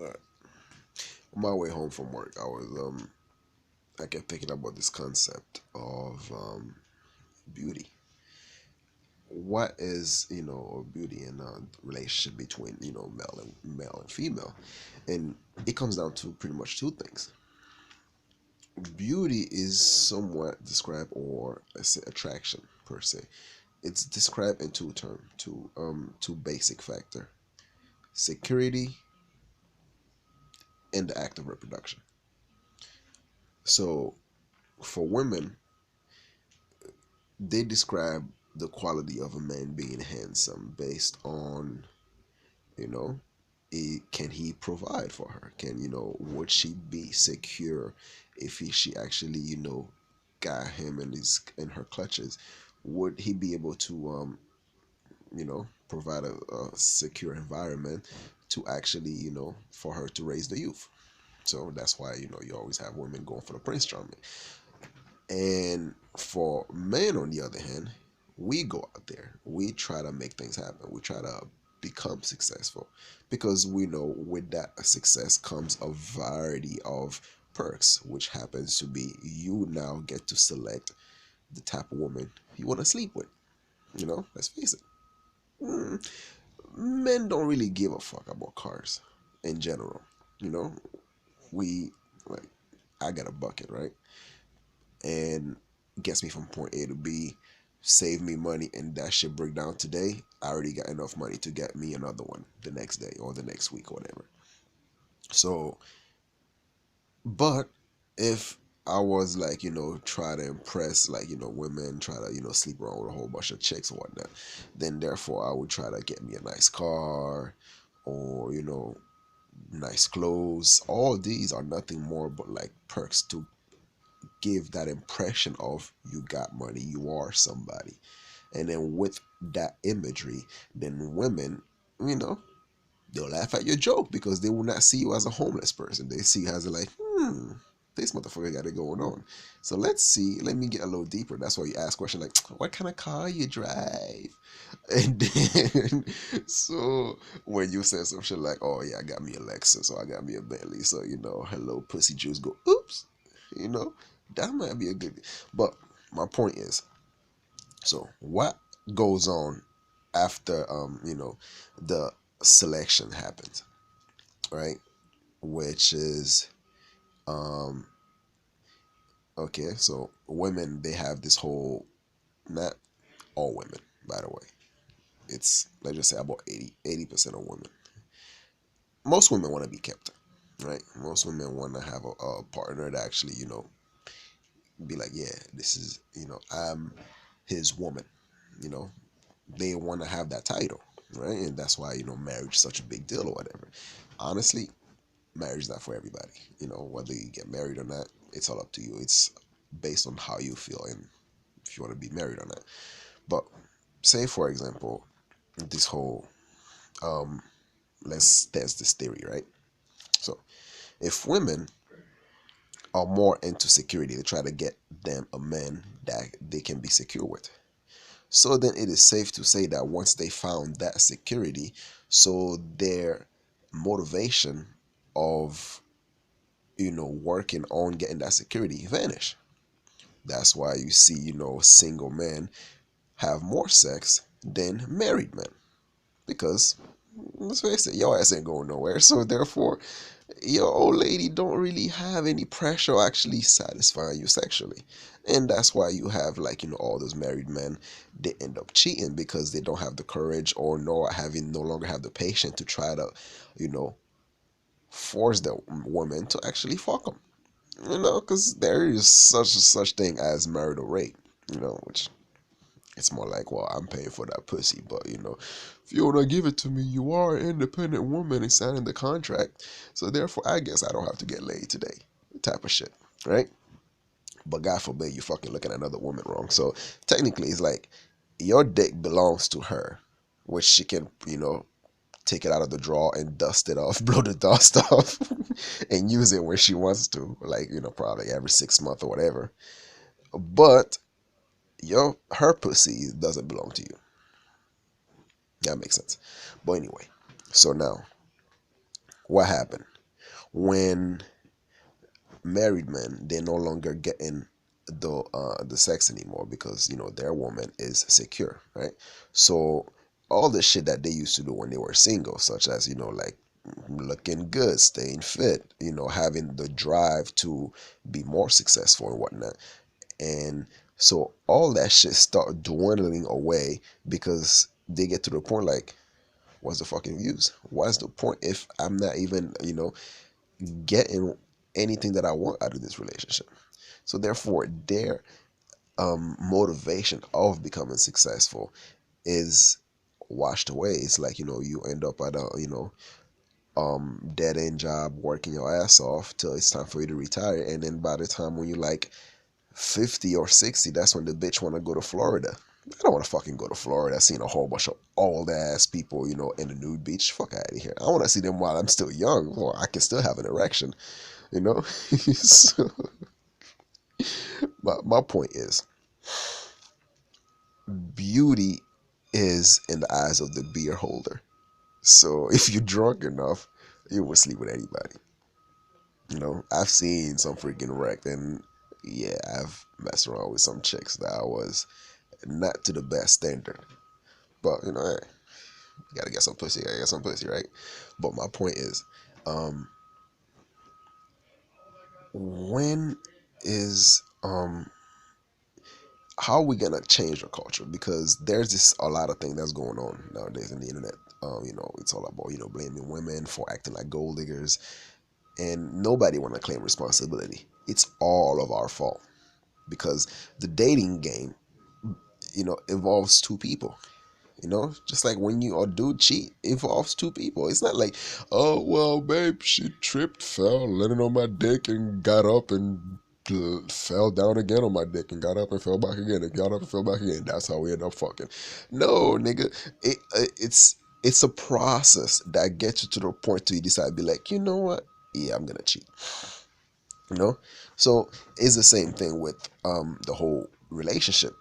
Alright. On my way home from work, I kept thinking about this concept of beauty. What is beauty in a relationship between male and female, and it comes down to pretty much two things. Beauty is somewhat described, or let's say attraction per se. It's described in two terms, two basic factor: security and the act of reproduction. So for women, they describe the quality of a man being handsome based on, you know, can he provide for her? Would she be secure if she actually, got him in her clutches? Would he be able to, provide a secure environment to actually, for her to raise the youth? So that's why, you always have women going for the Prince Charming. And for men, on the other hand, we go out there, we try to make things happen, we try to become successful because we know with that success comes a variety of perks, which happens to be you now get to select the type of woman you want to sleep with. Let's face it. Mm, Men don't really give a fuck about cars in general. You know, we like I got a bucket, right? And gets me from point A to B, save me money, and that shit break down today. I already got enough money to get me another one the next day or the next week or whatever. So, but if I was like, try to impress like, women, try to, sleep around with a whole bunch of chicks or whatnot, then therefore I would try to get me a nice car or, nice clothes. All these are nothing more but like perks to give that impression of you got money, you are somebody. And then with that imagery, then women, you know, they'll laugh at your joke because they will not see you as a homeless person. They see you as like, this motherfucker got it going on. So let's see, let me get a little deeper. That's why you ask questions like, what kind of car you drive? And then, so when you say some shit like, oh yeah, I got me a Lexus or I got me a Bentley, so hello pussy juice go, oops, you know, that might be a good. But my point is, so what goes on after the selection happens, right? Which is um okay, so women, they have this whole, not all women, by the way. It's, let's just say, about 80% of women. Most women want to be kept, right? Most women want to have a partner that actually, be like, yeah, this is, I'm his woman. You know, they want to have that title, right? And that's why, marriage is such a big deal or whatever. Honestly, marriage is not for everybody. Whether you get married or not, it's all up to you. It's based on how you feel and if you want to be married or not. But say, for example, this whole let's test this theory, right? So if women are more into security, they try to get them a man that they can be secure with. So then it is safe to say that once they found that security, so their motivation of working on getting that security vanish. That's why you see, single men have more sex than married men. Because let's face it, your ass ain't going nowhere. So therefore, your old lady don't really have any pressure actually satisfying you sexually. And that's why you have like, all those married men, they end up cheating because they don't have the courage or no longer have the patience to try to, you know, force the woman to actually fuck them. Because there is such thing as marital rape, which it's more like, well, I'm paying for that pussy, but if you wanna give it to me, you are an independent woman and signing the contract, so therefore, I guess I don't have to get laid today, type of shit, right? But God forbid you fucking looking at another woman wrong. So technically, it's like your dick belongs to her, which she can, take it out of the drawer and dust it off, blow the dust off, and use it where she wants to, like probably every 6 months or whatever. But her pussy doesn't belong to you. That makes sense. But anyway, so now what happened? When married men, they're no longer getting the sex anymore because their woman is secure, right? So all the shit that they used to do when they were single, such as like looking good, staying fit, having the drive to be more successful and whatnot, and so all that shit start dwindling away because they get to the point like, what's the fucking use? What's the point if I'm not even getting anything that I want out of this relationship? So therefore, their motivation of becoming successful is washed away. It's like you end up at a dead end job working your ass off till it's time for you to retire, and then by the time when you like 50 or 60, that's when the bitch want to go to Florida. I don't want to fucking go to Florida seeing a whole bunch of old ass people, in the nude beach. Fuck out of here. I want to see them while I'm still young, or I can still have an erection, so, my point is, beauty is in the eyes of the beer holder. So if you're drunk enough, you will sleep with anybody. I've seen some freaking wrecked, and yeah, I've messed around with some chicks that I was not to the best standard. But hey, you gotta get some pussy. I get some pussy, right? But my point is, um, when is how are we gonna change the culture? Because there's this a lot of thing that's going on nowadays in the internet. It's all about blaming women for acting like gold diggers, and nobody want to claim responsibility. It's all of our fault because the dating game, involves two people. Just like when you or dude cheat, it involves two people. It's not like, oh well, babe, she tripped, fell, landed on my dick, and got up and fell down again on my dick, and got up and fell back again, and got up and fell back again. That's how we end up fucking. No, nigga, it's a process that gets you to the point to you decide, be like, you know what? Yeah, I'm gonna cheat. You know, so it's the same thing with the whole relationship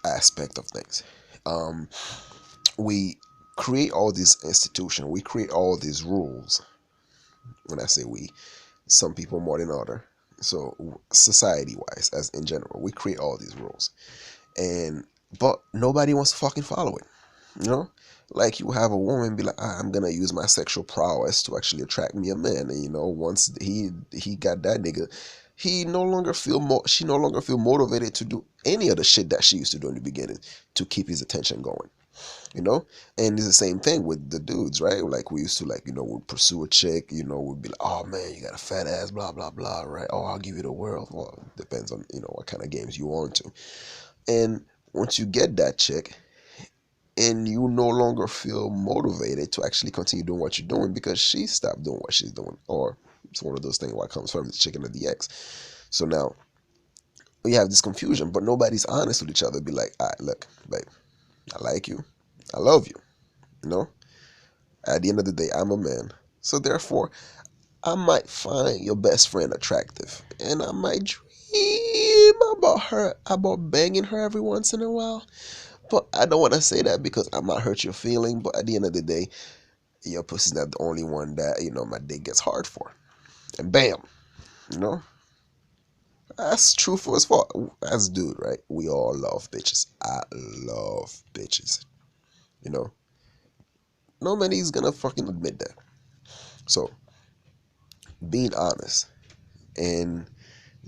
aspect of things. Um, we create all these institutions, we create all these rules. When I say we, some people more than other. So society wise, as in general, we create all these rules, and but nobody wants to fucking follow it. You know, like you have a woman be like, I'm gonna use my sexual prowess to actually attract me a man, and once he got that nigga, she no longer feel motivated to do any of the shit that she used to do in the beginning to keep his attention going. you know and it's the same thing with the dudes, right? Like we used to, like, we'd pursue a chick, we'd be like, oh man, you got a fat ass, blah blah blah, right? Oh, I'll give you the world. Well, depends on what kind of games you want to. And once you get that chick, and you no longer feel motivated to actually continue doing what you're doing because she stopped doing what she's doing, or it's one of those things, what comes from the chicken or the eggs. So now we have this confusion, but nobody's honest with each other. Be like, all right, look, babe, I like you, I love you. you know At the end of the day, I'm a man. So therefore, I might find your best friend attractive. And I might dream about banging her every once in a while. But I don't want to say that because I might hurt your feeling. But at the end of the day, your pussy's not the only one that, my dick gets hard for. And bam, you know? That's true for us for as dude, right? We all love bitches. I love bitches. You know? Nobody's gonna fucking admit that. So being honest and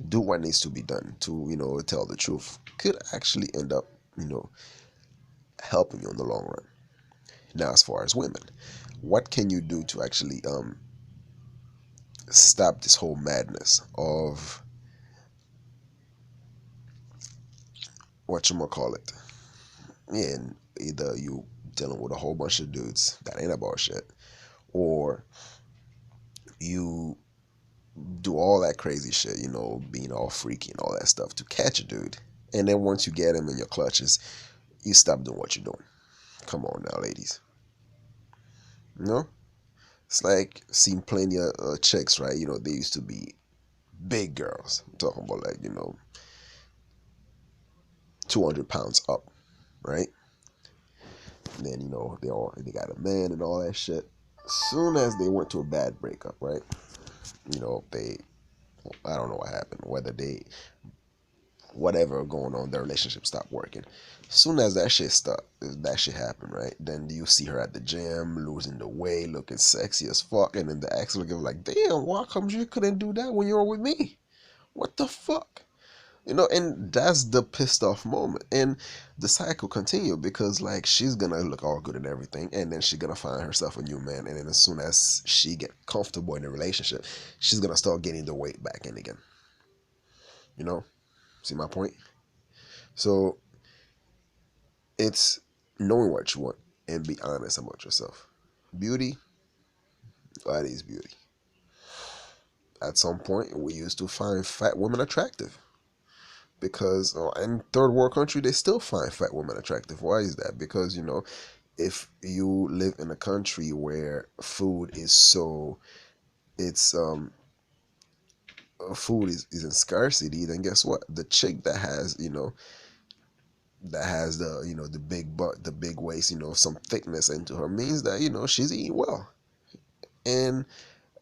do what needs to be done to tell the truth could actually end up you know helping you in the long run. Now, as far as women, what can you do to actually stop this whole madness of what you call it? And either you dealing with a whole bunch of dudes that ain't about shit, or you do all that crazy shit, being all freaky and all that stuff to catch a dude, and then once you get him in your clutches, you stop doing what you're doing. Come on now, ladies. You know, it's like seen plenty of chicks, right? They used to be big girls. I'm talking about, like, 200 pounds up, right? And then they got a man and all that shit. Soon as they went to a bad breakup, right? they, I don't know what happened, whether they, whatever going on, their relationship stopped working. Soon as that shit happened, right? Then you see her at the gym, losing the weight, looking sexy as fuck, and then the ex looking like, damn, why come you couldn't do that when you were with me? What the fuck? And that's the pissed off moment. And the cycle continue because like she's gonna look all good and everything, and then she's gonna find herself a new man, and then as soon as she get comfortable in the relationship, she's gonna start getting the weight back in again. You know? See my point? So it's knowing what you want and be honest about yourself. Beauty, what is beauty? At some point, we used to find fat women attractive because in third world country they still find fat women attractive. Why is that? Because if you live in a country where it's food is in scarcity, then guess what? The chick that has the the big butt, the big waist, some thickness into her means that she's eating well. And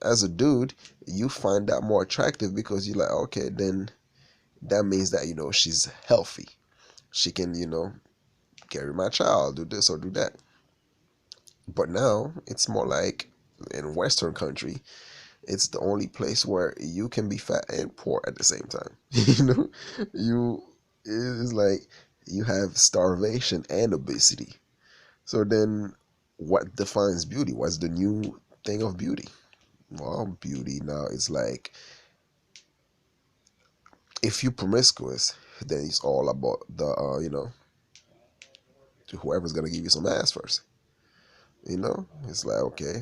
as a dude, you find that more attractive because you're like, okay, then that means that she's healthy. She can carry my child, do this or do that. But now it's more like in Western country, it's the only place where you can be fat and poor at the same time. You it's like you have starvation and obesity. So then, what defines beauty? What's the new thing of beauty? Well, beauty now is like if you promiscuous, then it's all about the whoever's gonna give you some ass first. It's like okay,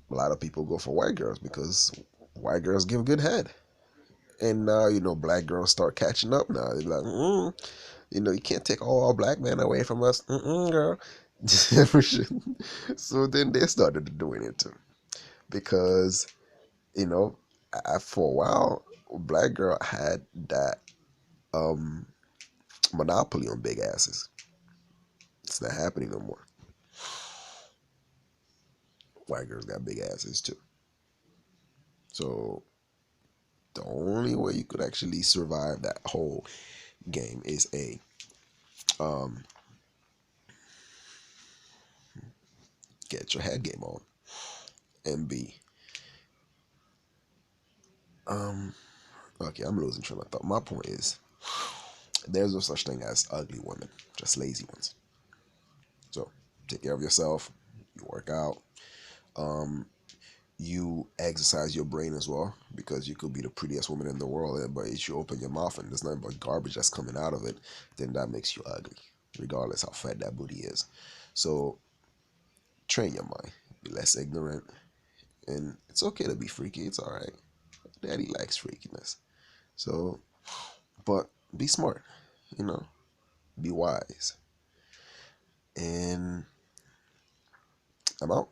a lot of people go for white girls because white girls give good head. And now, black girls start catching up now. They're like, you can't take all black men away from us, girl. So then they started doing it too. Because, you know, for a while, black girl had that um, monopoly on big asses. It's not happening no more. White girls got big asses too. So the only way you could actually survive that whole game is um, get your head game on, and B, um, okay, I'm losing train of thought. My point is, there's no such thing as ugly women, just lazy ones. So take care of yourself. You work out. Um, you exercise your brain as well because you could be the prettiest woman in the world, but if you open your mouth and there's nothing but garbage that's coming out of it, then that makes you ugly, regardless how fat that booty is. So train your mind, be less ignorant, and it's okay to be freaky. It's all right. Daddy likes freakiness. So, but be smart, you know, be wise. And I'm out.